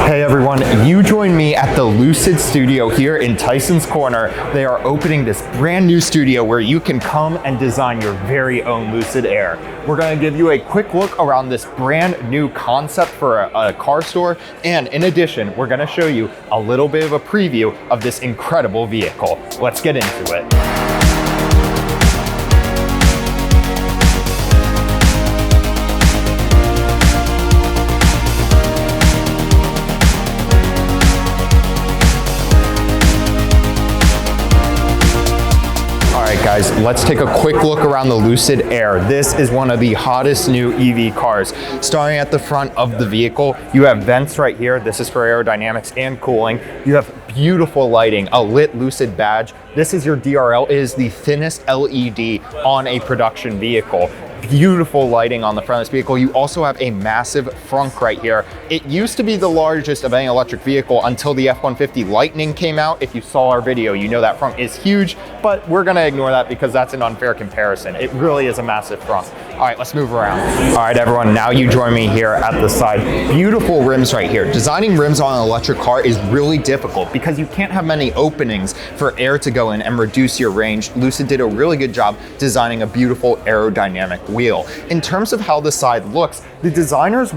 Hey everyone, you join me at the Lucid studio here in Tyson's Corner. They are opening this brand new studio where you can come and design your very own Lucid Air. We're going to give you a quick look around this brand new concept for a car store, and in addition, we're going to show you a little bit of a preview of this incredible vehicle. Let's get into it. Guys, let's take a quick look around the Lucid Air. This is one of the hottest new EV cars. Starting at the front of the vehicle, you have vents right here. This is for aerodynamics and cooling. You have beautiful lighting, a lit Lucid badge. This is your DRL. It is the thinnest LED on a production vehicle. Beautiful lighting on the front of this vehicle. You also have a massive frunk right here. It used to be the largest of any electric vehicle until the F-150 Lightning came out. If you saw our video, you know that frunk is huge, but we're gonna ignore that because that's an unfair comparison. It really is a massive frunk. All right, let's move around. All right, everyone, now you join me here at the side. Beautiful rims right here. Designing rims on an electric car is really difficult because you can't have many openings for air to go in and reduce your range. Lucid did a really good job designing a beautiful aerodynamic wheel. In terms of how the side looks, the designers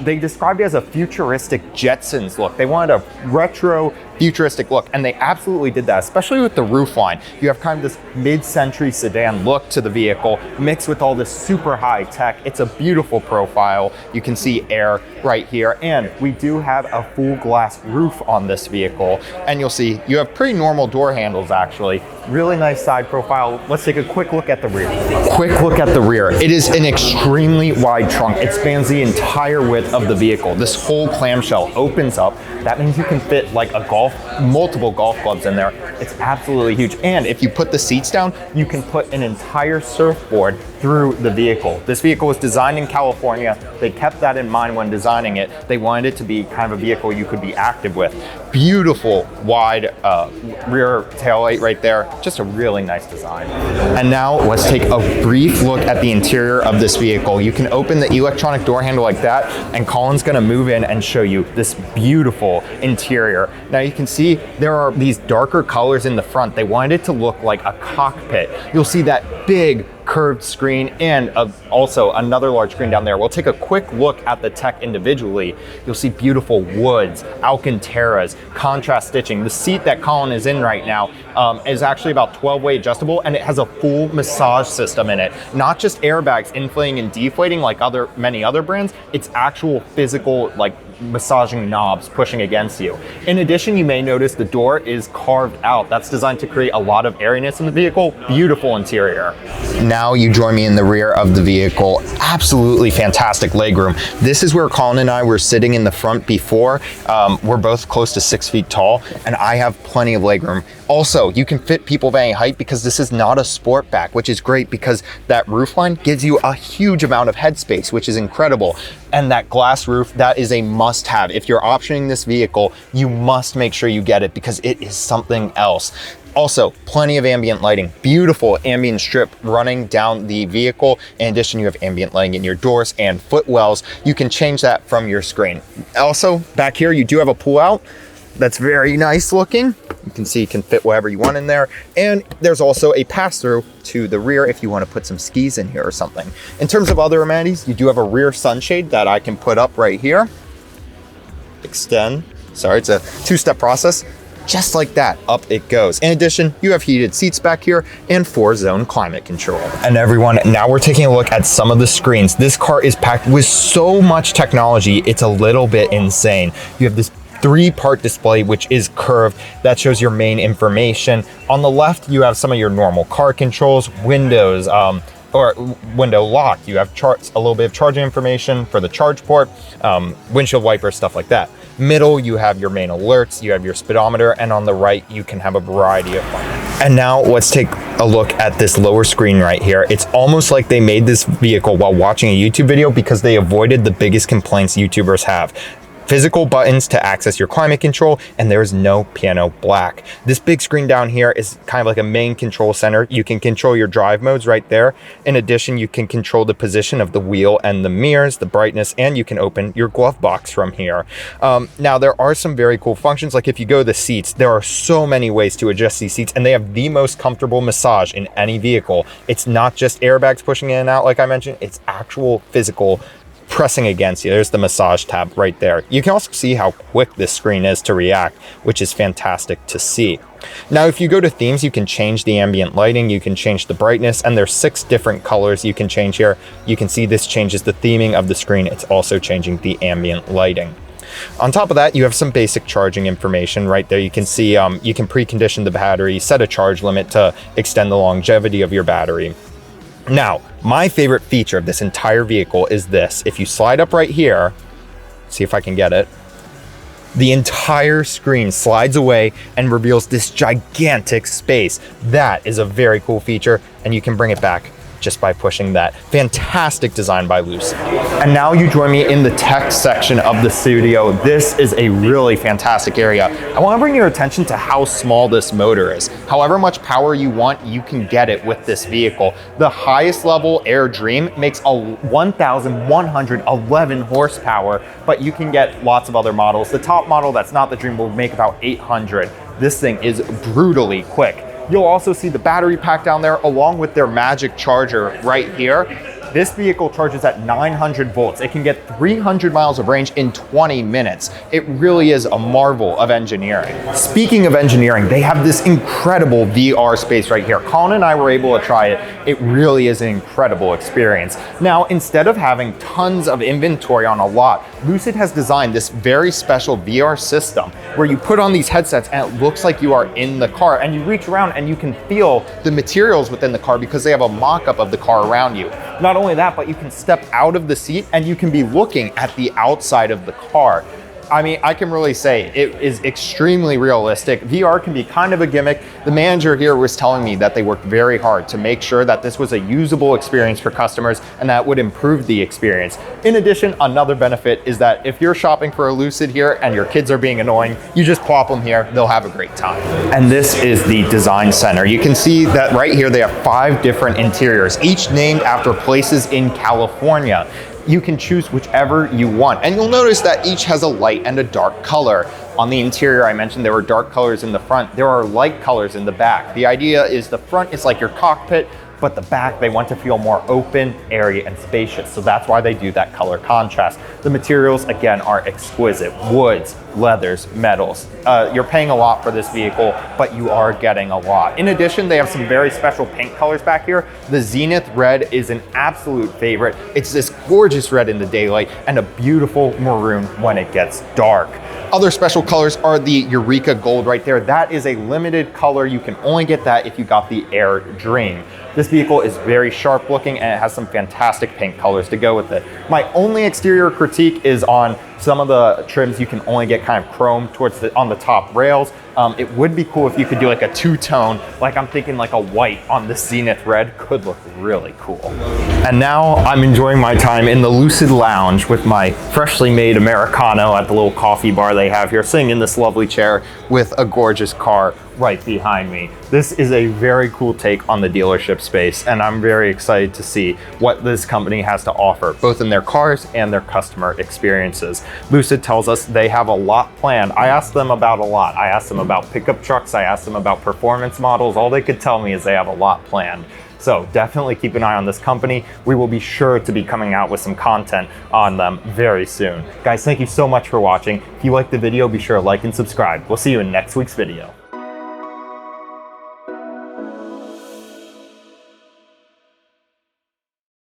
they described it as a futuristic Jetsons look. They wanted a retro futuristic look, and they absolutely did that, especially with the roofline. You have kind of this mid-century sedan look to the vehicle mixed with all this super high tech. It's a beautiful profile. You can see air right here, and we do have a full glass roof on this vehicle, and you'll see you have pretty normal door handles actually. Really nice side profile. Let's take a quick look at the rear. Quick look at the rear. It is an extremely wide trunk. It spans the entire width of the vehicle. This whole clamshell opens up. That means you can fit like multiple golf clubs in there. It's absolutely huge. And if you put the seats down, you can put an entire surfboard through the vehicle. This vehicle was designed in California. They kept that in mind when designing it. They wanted it to be kind of a vehicle you could be active with. Beautiful wide rear taillight right there. Just a really nice design. And now let's take a brief look at the interior of this vehicle. You can open the electronic door handle like that, and Colin's gonna move in and show you this beautiful interior. Now you can see there are these darker colors in the front. They wanted it to look like a cockpit. You'll see that big curved screen and also another large screen down there. We'll take a quick look at the tech individually. You'll see beautiful woods, Alcantaras, contrast stitching. The seat that Colin is in right now is actually about 12-way adjustable, and it has a full massage system in it. Not just airbags inflating and deflating like many other brands, it's actual physical like massaging knobs pushing against you. In addition, you may notice the door is carved out. That's designed to create a lot of airiness in the vehicle. Beautiful interior. Now you join me in the rear of the vehicle. Absolutely fantastic legroom. This is where Colin and I were sitting in the front before. We're both close to 6 feet tall, and I have plenty of legroom. Also, you can fit people of any height because this is not a sport back, which is great because that roofline gives you a huge amount of headspace, which is incredible. And that glass roof, that is a must-have. If you're optioning this vehicle, you must make sure you get it because it is something else. Also, plenty of ambient lighting. Beautiful ambient strip running down the vehicle. In addition, you have ambient lighting in your doors and footwells. You can change that from your screen. Also, back here, you do have a pull-out. That's very nice looking. You can see you can fit whatever you want in there. And there's also a pass-through to the rear if you want to put some skis in here or something. In terms of other amenities, you do have a rear sunshade that I can put up right here. Extend. Sorry, it's a two-step process. Just like that, up it goes. In addition, you have heated seats back here and 4-zone climate control. And everyone, now we're taking a look at some of the screens. This car is packed with so much technology, it's a little bit insane. You have this 3-part display which is curved that shows your main information. On the left, you have some of your normal car controls, windows, or window lock. You have a little bit of charging information for the charge port, windshield wiper, stuff like that. Middle, you have your main alerts, you have your speedometer, and on the right, you can have a variety of fun. And now let's take a look at this lower screen right here. It's almost like they made this vehicle while watching a YouTube video because they avoided the biggest complaints YouTubers have. physical buttons to access your climate control, and there's no piano black. This big screen down here is kind of like a main control center. You can control your drive modes right there. In addition, you can control the position of the wheel and the mirrors, the brightness, and you can open your glove box from here. Now, there are some very cool functions, like if you go to the seats, there are so many ways to adjust these seats, and they have the most comfortable massage in any vehicle. It's not just airbags pushing in and out, like I mentioned, it's actual physical pressing against you. There's the massage tab right there. You can also see how quick this screen is to react, which is fantastic to see. Now, if you go to themes, you can change the ambient lighting, you can change the brightness, and there's 6 different colors you can change here. You can see this changes the theming of the screen. It's also changing the ambient lighting. On top of that, you have some basic charging information right there. You can see you can precondition the battery, set a charge limit to extend the longevity of your battery. Now, my favorite feature of this entire vehicle is this. If you slide up right here, see if I can get it, the entire screen slides away and reveals this gigantic space. That is a very cool feature, and you can bring it back just by pushing that. Fantastic design by Lucid. And now you join me in the tech section of the studio. This is a really fantastic area. I want to bring your attention to how small this motor is. However much power you want, you can get it with this vehicle. The highest level Air Dream makes a 1,111 horsepower, but you can get lots of other models. The top model that's not the Dream will make about 800. This thing is brutally quick. You'll also see the battery pack down there along with their magic charger right here. This vehicle charges at 900 volts. It can get 300 miles of range in 20 minutes. It really is a marvel of engineering. Speaking of engineering, they have this incredible VR space right here. Colin and I were able to try it. It really is an incredible experience. Now, instead of having tons of inventory on a lot, Lucid has designed this very special VR system where you put on these headsets and it looks like you are in the car, and you reach around and you can feel the materials within the car because they have a mock-up of the car around you. Not only that, but you can step out of the seat and you can be looking at the outside of the car. I mean, I can really say it is extremely realistic. VR can be kind of a gimmick. The manager here was telling me that they worked very hard to make sure that this was a usable experience for customers and that would improve the experience. In addition, another benefit is that if you're shopping for a Lucid here and your kids are being annoying, you just plop them here, they'll have a great time. And this is the design center. You can see that right here they have 5 different interiors, each named after places in California. You can choose whichever you want. And you'll notice that each has a light and a dark color. On the interior, I mentioned there were dark colors in the front. There are light colors in the back. The idea is the front is like your cockpit, but the back, they want to feel more open, airy, and spacious. So that's why they do that color contrast. The materials, again, are exquisite. Woods, leathers, metals. You're paying a lot for this vehicle, but you are getting a lot. In addition, they have some very special paint colors back here. The Zenith Red is an absolute favorite. It's this gorgeous red in the daylight and a beautiful maroon when it gets dark. Other special colors are the Eureka Gold right there. That is a limited color. You can only get that if you got the Air Dream. This vehicle is very sharp looking and it has some fantastic paint colors to go with it. My only exterior critique is on some of the trims. You can only get kind of chrome towards on the top rails. It would be cool if you could do like a 2-tone, like I'm thinking like a white on the Zenith Red could look really cool. And now I'm enjoying my time in the Lucid Lounge with my freshly made Americano at the little coffee bar they have here, sitting in this lovely chair with a gorgeous car right behind me. This is a very cool take on the dealership space, and I'm very excited to see what this company has to offer, both in their cars and their customer experiences. Lucid tells us they have a lot planned. I asked them about a lot. I asked them about pickup trucks. I asked them about performance models. All they could tell me is they have a lot planned. So definitely keep an eye on this company. We will be sure to be coming out with some content on them very soon. Guys, thank you so much for watching. If you liked the video, be sure to like and subscribe. We'll see you in next week's video.